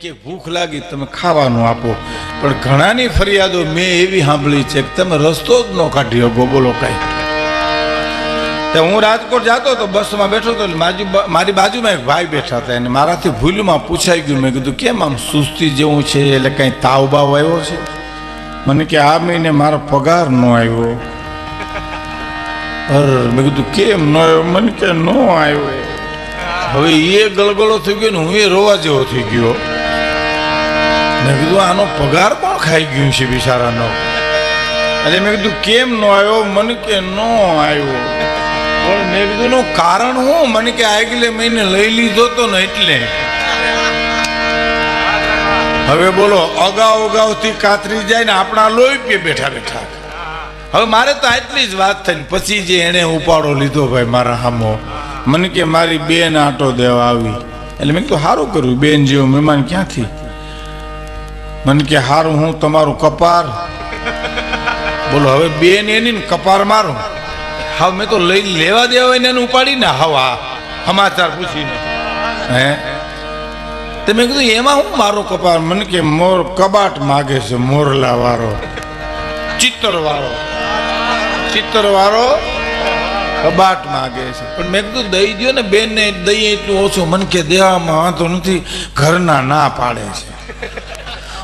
કે ભૂખ લાગી તમે ખાવાનું આપો, પણ ઘણાની ફરિયાદો મેં એવી સાંભળી છે કે તમે રસ્તો જ ન કાઢી શકો. બોલો કઈ. હું રાજકોટ જતો તો બસમાં બેઠો હતો, મારી બાજુમાં એક ભાઈ બેઠા હતા, અને મારાથી ભૂલમાં પૂછાઈ ગયું. મેં કીધું કેમ આમ સુસ્તી જેવું છે, એટલે કઈ તાવ બાવ આવ્યો છે? મને કે આ મહિને મારો પગાર ન આવ્યો. મેં કીધું કેમ ન આવ્યો? મને કે ન આવ્યો. હવે એ ગળગળો થઈ ગયો ને હું એ રોવા જેવો થઈ ગયો. મેં કીધું આનો પગાર કોણ ખાઈ ગયું છે બિચારાનો? એટલે મેં કીધું કેમ ન આવ્યો? મને કે ન આવ્યો. પણ મેં કીધું નું કારણ હું? મને કે આગલે મહિને લઈ લીધો તો ને એટલે. હવે બોલો, અગાઉથી કાતરી જાય ને આપણા લોહી પીએ બેઠા બેઠા. હવે મારે તો આટલી જ વાત થઈ. પછી જે એને ઉપાડો લીધો ભાઈ મારા હામો, મને કે મારી બેન આટો દેવા આવી. એટલે મેં કીધું સારું કર્યું, બેન જેવો મહેમાન ક્યાંથી? મને કે સારું હું તમારું કપાર. બોલો હવે બેન એની ને કપાર મારું. હા મેં તો લઈ લેવા દેવા એને ઉપાડી ને હવા સમાચાર પૂછીને. હે તો મેં કીધું એમાં હું મારો કપાર? મને કે મોર કબાટ માગે છે, મોરલા વાળો, ચિત્તર વાળો કબાટ માગે છે. પણ મેં કીધું દઈ દો ને બેન ને, દઈએ એટલું ઓછું. મને કે દેવામાં વાંધો નથી, ઘરના ના પાડે છે.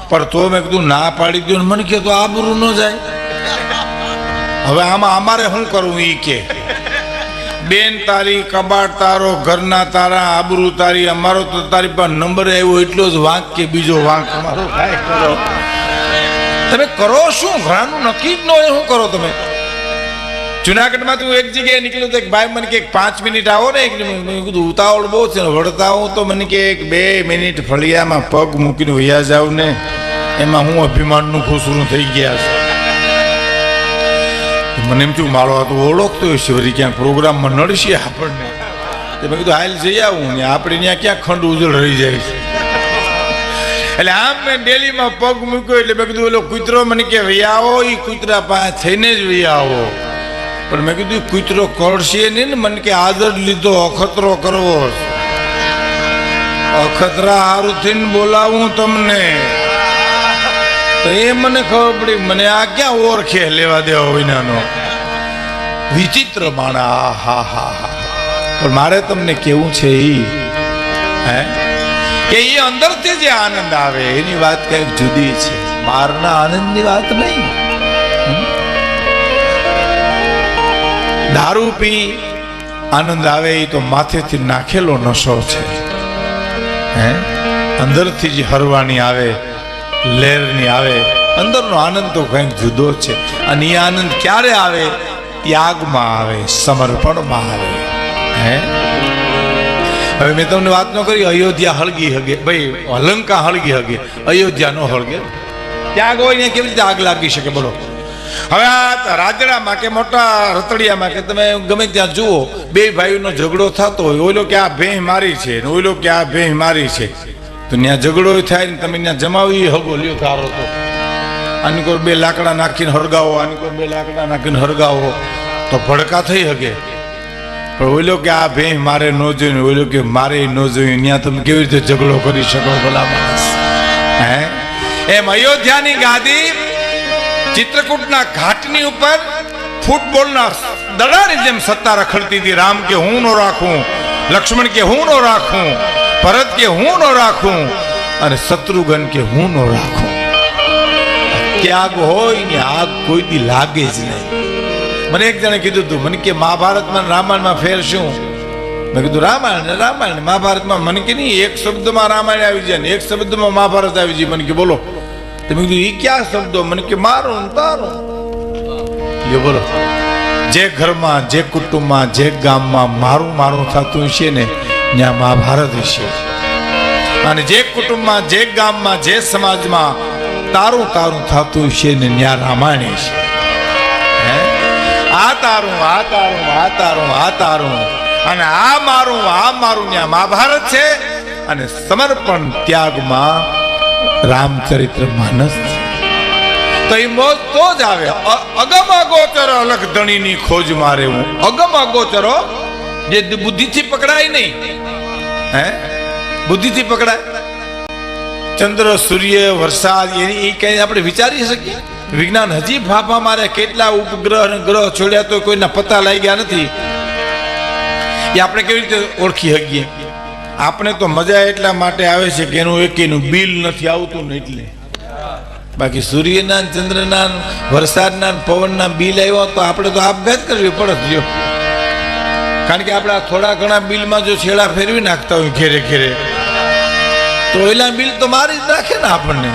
પણ તો મેં કીધું ના પાડી દો ને. મને કે તો આબરૂ ન જાય. હવે આમાં અમારે શું કરવું? ઈ કે બેન તારી, કબાટ તારો, ઘરના તારા, આબરૂ તારી. અમારો તો તારી પાસે નંબર આવ્યો એટલો જ વાંક કે બીજો વાંક અમારો કાંઈ કરો. તમે કરો શું? ઘણાનું નક્કી જ ન હોય. શું કરો તમે? જુનાગઢમાં તું એક જગ્યાએ નીકળ્યું તો એક ભાઈ મને કે 5 મિનિટ આવો ને. મેં કીધું ઉતાવળ બહુ છે, વળતા હું તો મને કે 2 મિનિટ ફળિયામાં પગ મૂકીને વૈયા જાવ ને, એમાં હું અભિમાનનું ખુસરું થઈ ગયા છે. મને એમ થયું મારો આ તો ઓળખતો હોય છે, વળી ક્યાંક પ્રોગ્રામમાં નડશે આપણને. મેં કીધું હાલ જઈ આવું ને, આપણે ત્યાં ક્યાં ખંડ ઉજળ રહી જાય છે. એટલે આમ મેં ડેલીમાં પગ મૂક્યો. એટલે મેં કીધું ઓલો કૂતરો મને કે વૈયા આવો, એ કૂતરા પાસે થઈને જ વૈયા આવો. પણ મેં કીધું કૂતરો કરશે નહીં ને. મને કે આદર લીધો અખતરો કરવો. અખતરા હારું થઈને બોલાવું તમને તો એ મને ખબર પડી. મને આ ક્યાં ઓળખે લેવા દેવા વિનાનો વિચિત્ર માણા. હા હા હા. પણ મારે તમને કેવું છે કે એ અંદરથી જે આનંદ આવે એની વાત કઈક જુદી છે, બહારના આનંદની વાત નહીં. દારૂ પી આનંદ આવે એ તો માથેથી નાખેલો નશો છે. અંદરથી જે હરવાની આવે, લહેરની આવે, અંદરનો આનંદ તો કંઈક જુદો છે. અને એ આનંદ ક્યારે આવે? ત્યાગમાં આવે, સમર્પણમાં આવે. હવે મેં તમને વાત ન કરી, અયોધ્યા હળગી હગે ભાઈ, લંકા હળગી હગે, અયોધ્યા નો હળગે. ત્યાગ હોય ને કેવી રીતે આગ લાગી શકે? બોલો. હવે આ રાજડામાં કે મોટા રતડિયામાં કે તમે ગમે ત્યાં જુઓ, 2 ભાઈઓનો ઝઘડો થતો હોય. ઓલો કે આ ભેંસ મારી છે ને ઓલો કે આ ભેંસ મારી છે, તો ત્યાં ઝઘડો થાય ને તમે ત્યાં જમાવી હગો લ્યો તારો. તો આની કોઈ 2 લાકડા નાખીને હળગાવો, આની કોઈ 2 લાકડા નાખીને હળગાવો તો ભડકા થઈ હગે. પણ ઓલો કે આ ભેંસ મારે ન જોયું, ઓલો કે મારે ન જોયું, ત્યાં તમે કેવી રીતે ઝઘડો કરી શકો ભલા માણસ? એમ અયોધ્યાની ગાદી ચિત્રકૂટના ઘાટની ઉપર ફૂટબોલના દડાની જેમ સત્તા રખડતી હતી. રામ કે હું નો રાખું, લક્ષ્મણ કે હું નો રાખું, ભરત કે હું નો રાખું, અને શત્રુઘ્ન કે હું નો રાખું. ત્યાગ હોય ને આગ કોઈ દી લાગે જ નહીં. મને એક જણે કીધું હતું, મને કે મહાભારતમાં રામાયણમાં ફેર શું? મેં કીધું રામાયણ મહાભારતમાં. મને કે નહીં, એક શબ્દમાં રામાયણ આવી જાય ને એક શબ્દમાં મહાભારત આવી જાય. મને કે બોલો. મેં કીધું એ ક્યાં શબ્દો? મને કે મારું તારું. એ બોલો, જે ઘરમાં, જે કુટુંબમાં, જે ગામમાં મારું મારું થતું છે ને, ત્યાં મહાભારત છે. અને જે કુટુંબમાં, જે ગામમાં, જે સમાજમાં તારું તારું થતું છે ને, ત્યાં રામાયણ છે. આ તારું, આ તારું, આ તારું, આ તારું, અને આ મારું ત્યાં મહાભારત છે. અને સમર્પણ ત્યાગમાં રામચરિત્ર માનસ. તો એ મોજ તો જ આવે. અગમ અગોચર અલગ ધણીની ખોજ મારે હું. અગમ અગોચરો જે બુદ્ધિથી પકડાય નહીં. બુદ્ધિથી પકડાય. ચંદ્ર સૂર્ય વરસાદ એની એ કઈ આપણે વિચારી શકીએ? વિજ્ઞાન હજી ફાફા મારે કેટલા ઉપગ્રહ અને ગ્રહ છોડ્યા તો કોઈના પતા લાગ્યા નથી. એ આપણે કેવી રીતે ઓળખી શકીએ? આપણે તો મજા એટલા માટે આવે છે કે એનું એકેનું બિલ નથી આવતું ને એટલે. બાકી સૂર્યના ચંદ્રના વરસાદના પવનના બિલ આવ્યા તો આપણે તો આપઘાત કરવી પડે. કારણ કે આપણે થોડા ઘણા બિલમાં જો છેડા ફેરવી નાખતા હોય ઘેરે ઘેરે તો એના બિલ તો મારી જ નાખે ને આપણને.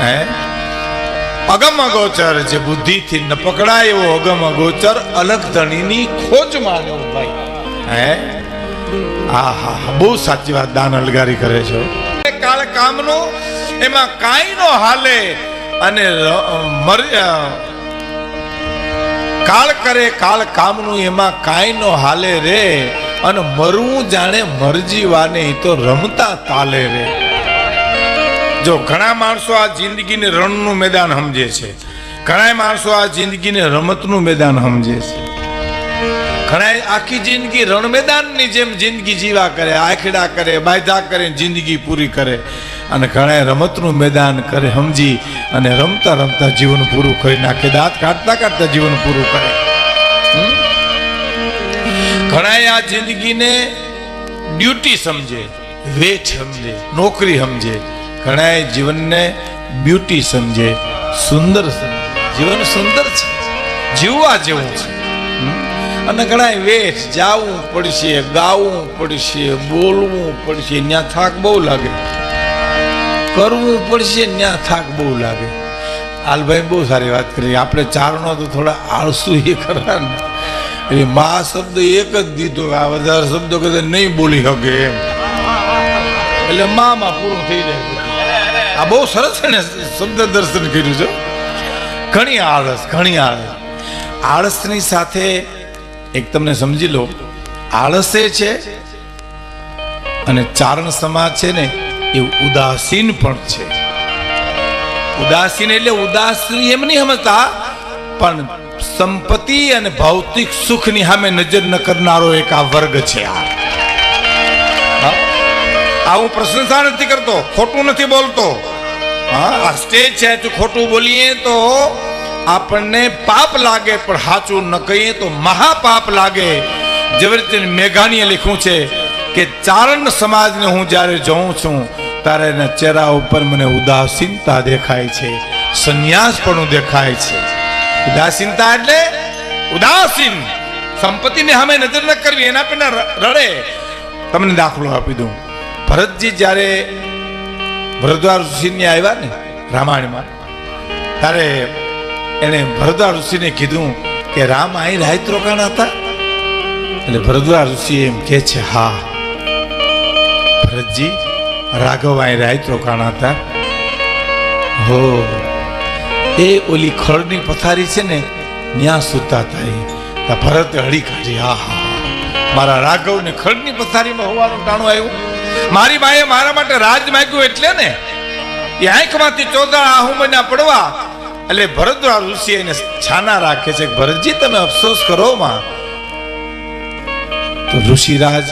હે અગમ અગોચર છે, બુદ્ધિથી ન પકડાય એવો અગમ અગોચર અલગ ધણીની ખોજમાં ભાઈ. હે હા હા બહુ સાચી વાત દાન અલગારી કરે છે. કાળ કામનું એમાં કાંઈ નો હાલે અને કાળ કરે કાળ કામનું એમાં કાંઈ નો હાલે રે અને મરવું જાણે મરજીવાને તો રમતા તાલે રે. જો ઘણા માણસો આ જિંદગીને રણનું મેદાન સમજે છે, ઘણા માણસો આ જિંદગીને રમતનું મેદાન સમજે છે. ઘણા આખી જિંદગી રણ મેદાનની જેમ જિંદગી જીવા કરે, આખડા કરે, બાયધા કરે, જિંદગી પૂરી કરે. અને ઘણા રમતનું મેદાન કરે સમજી અને રમતા રમતા જીવન પૂરું કરી નાખે, દાંત કાઢતા કાઢતા જીવન પૂરું કરે. ઘણા આ જિંદગીને ડ્યુટી સમજે, વેઠ સમજે, નોકરી સમજે. ઘણા જીવનને બ્યુટી સમજે, સુંદર સમજે. જીવન સુંદર છે, જીવવા જેવું છે. અને ઘણા વેઠ, જાવું પડશે, ગાવું પડશે, બોલવું પડશે, ત્યાં થાક બહુ લાગે, કરવું પડશે, ત્યાં થાક બહુ લાગે. હાલભાઈ બહુ સારી વાત કરી. આપણે ચારણો તો થોડા આળસુ એ ખરા ને, એટલે મા શબ્દ એક જ દીધો, આ વધારે શબ્દો કદાચ નહીં બોલી શકે એમ, એટલે માં પૂરું થઈ જાય. આ બહુ સરસ છે ને શબ્દ દર્શન કર્યું છે. ઘણી આળસ, ઘણી આળસ. આળસની સાથે એક તમને સમજી લો, આળસે છે અને ચારણ સમાજ છે ને એ ઉદાસીન પણ છે. ઉદાસીન એટલે ઉદાસી એમ નહીં સમજતા, પણ સંપત્તિ અને ભૌતિક સુખની સામે નજર ન કરનારો એક આ વર્ગ છે. આ હું પ્રશંસા નથી કરતો, ખોટું નથી બોલતો. હા આ સ્ટેજ છે, તો ખોટું બોલીએ તો આપણને પાપ લાગે, પણ સાચું ન કહીએ તો મહાપાપ લાગે. જેવી રીતે મેઘાણીએ લખ્યું છે કે ચારણ સમાજને હું જ્યારે જોઉં છું ત્યારે એના ચહેરા ઉપર મને ઉદાસીનતા દેખાય છે, સંન્યાસ પણ દેખાય છે. ઉદાસીનતા એટલે ઉદાસીન, સંપત્તિને સામે નજર ન કરવી, એના પર રડે. તમને દાખલો આપી દઉં. ભરતજી જ્યારે ભરદ્વાજ ઋષિને આવ્યા ને રામાયણમાં, ત્યારે એને ભરદ્વાજ ઋષિને કીધું કે રામ અહીં રાત રોકાણા હતા. એટલે ભરદ્વાજ ઋષિ એમ કે છે, હા ભરતજી, રાઘવ અહીં રાત રોકાણા હતા. હો એ ઓલી ખળની પથારી છે ને ત્યાં સૂતા હતા. ભરત હળી કાઢી, હા હા મારા રાઘવને ખળની પથારીમાં હોવાનું ટાણું આવ્યું. મારી બાએ મારા માટે રાજ માંગ્યું એટલે ને એ આંખમાંથી ચોદા આહુમના પડવા. એટલે ભરદ્વાજ ઋષિ એને છાના રાખે છે, ભરતજી તમે અફસોસ કરો માં. તો ઋષિરાજ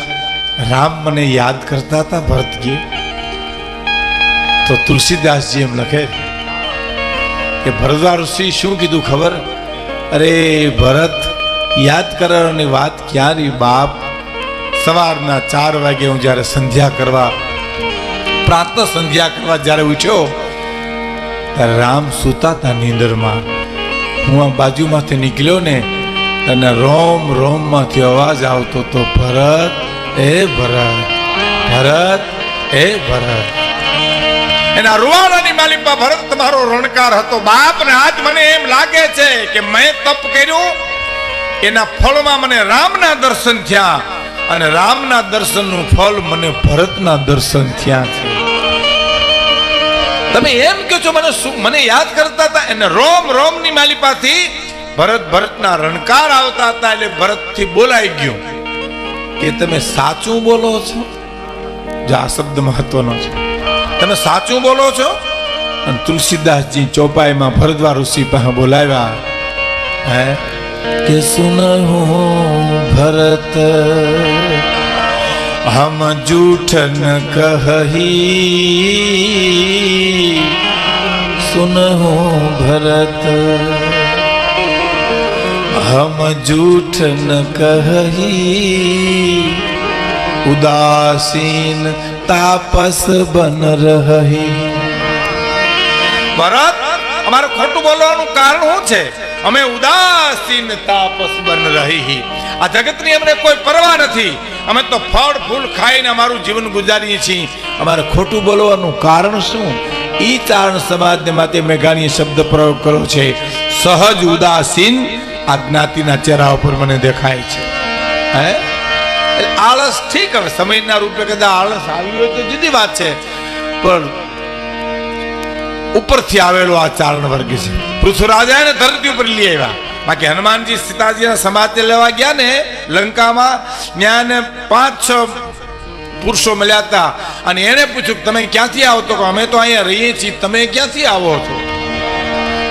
રામ મને યાદ કરતા હતા ભરતજી. તો તુલસીદાસજી એમ લખે કે ભરદ્વાજ ઋષિ શું કીધું ખબર? અરે ભરત, યાદ કરવાની વાત ક્યાં રહી બાપ. સવારના 4 વાગે હું જ્યારે સંધ્યા કરવા, પ્રાતઃ સંધ્યા કરવા જ્યારે ઉઠ્યો ત્યારે રામ સૂતા હતા નીંદરમાં. હું આ બાજુમાંથી નીકળ્યો ને અને રોમ રોમમાંથી અવાજ આવતો તો, ભરત એ ભરત, ભરત એ ભરત. એના રૂવાડાની માલિકા ભરત તમારો રણકાર હતો બાપ. ને આજ મને એમ લાગે છે કે મેં તપ કર્યું એના ફળમાં મને રામના દર્શન થયા, અને રામના દર્શનનું ફળ મને ભરતના દર્શન થયા છે. તમે એમ કહો છો મને યાદ કરતા હતા, એને રોમ રોમની માલિપાથી ભરતના રણકાર આવતા હતા. એટલે ભરતથી બોલાઈ ગયું કે તમે સાચું બોલો છો. જો આ શબ્દ મહત્વનો છે, તમે સાચું બોલો છો. અને તુલસીદાસજી ચોપાઈમાં ભરદ્વાજ ઋષિ પાસે બોલાવ્યા. હે કે સુનહું ભરત हम झूठ न कही सुनहु भरत, हम झूठ न कही उदासीन तापस बन रही। ભરત, અમારું ખોટું બોલવાનું કારણ શું છે? અમે ઉદાસીન તાપસ બન રહી, આ જગતની અમને કોઈ પરવા નથી, અમે તો ફળ ફૂલ ખાઈને અમારું જીવન ગુજારીએ છીએ, અમારે ખોટું બોલવાનું કારણ શું? ઈ ચારણ સમાજને માટે મેઘાણીએ શબ્દ પ્રયોગ કર્યો છે, સહજ ઉદાસીન આ જ્ઞાતિના ચહેરા ઉપર મને દેખાય છે. હે આળસ ઠીક, હવે સમયના રૂપે કદાચ આળસ આવી હોય તો જુદી વાત છે, પણ ઉપરથી આવેલો આ ચારણ વર્ગ છે. પૃથ્વીરાજાને ધરતી ઉપર લઈ આવ્યા. બાકી હનુમાનજી સીતાજીના સમાજને લેવા ગયા ને લંકામાં, ત્યાં 5-6 પુરુષો મળ્યા હતા અને એને પૂછ્યું તમે ક્યાંથી આવો? તો અમે તો અહીંયા રહીએ છીએ, તમે ક્યાંથી આવો છો?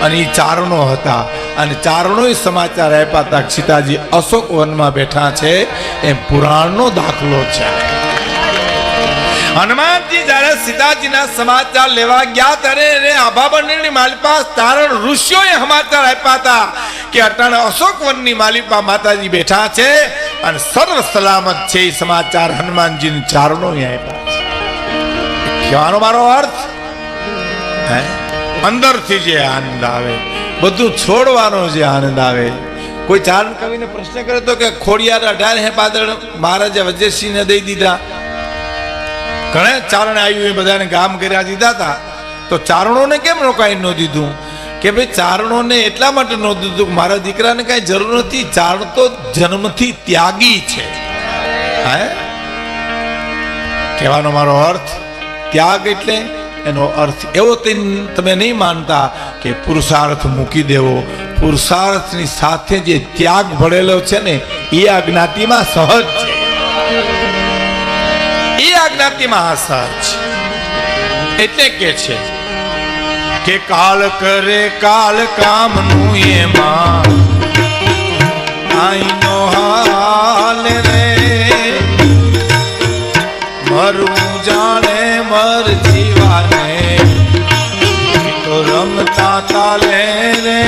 અને એ ચારણો હતા અને ચારણો સમાચાર આપ્યા હતા સીતાજી અશોક વનમાં બેઠા છે, એમ પુરાણનો દાખલો છે. હનુમાનજી જયારે સીતાજીના સમાચાર લેવા ગયા ત્યારે આભાબંધની માલિપા ચારણ ઋષિઓએ સમાચાર આપ્યા હતા કે અટાણે અશોક વનની માલિપા માતાજી બેઠા છે અને સર્વ સલામત છે. એ સમાચાર હનુમાનજીને ચારણોએ આપ્યા છે. કહેવાનો મારો અર્થ હે, અંદરથી જે આનંદ આવે, બધું છોડવાનો જે આનંદ આવે. કોઈ ચારણ કવિને પ્રશ્ન કરે તો કે ખોડિયાર 18 પાદળ મહારાજે વજયસિંહને દઈ દીધા. ઘણા ચારણ આવ્યું, એ બધાને ગામ કર્યા દીધા હતા, તો ચારણોને કેમ રોકાઈ ન દીધું? કે ભાઈ ચારણોને એટલા માટે ન દીધું કે મારા દીકરાને કઈ જરૂર નથી, ચારણ તો જન્મથી ત્યાગી છે. હે, કહેવાનો મારો અર્થ ત્યાગ એટલે એનો અર્થ એવો તમે નહીં માનતા કે પુરુષાર્થ મૂકી દેવો. પુરુષાર્થની સાથે જે ત્યાગ ભળેલો છે ને એ આ જ્ઞાતિમાં સહજ છે, એ આ જ્ઞાતિમાં સહજ છે. એટલે કે છે કે કાલ કરે કાલ કામનું એમાં આઈનો હાલ રે, મરું જાણે મર જીવાને તો રમતા તાલે રે.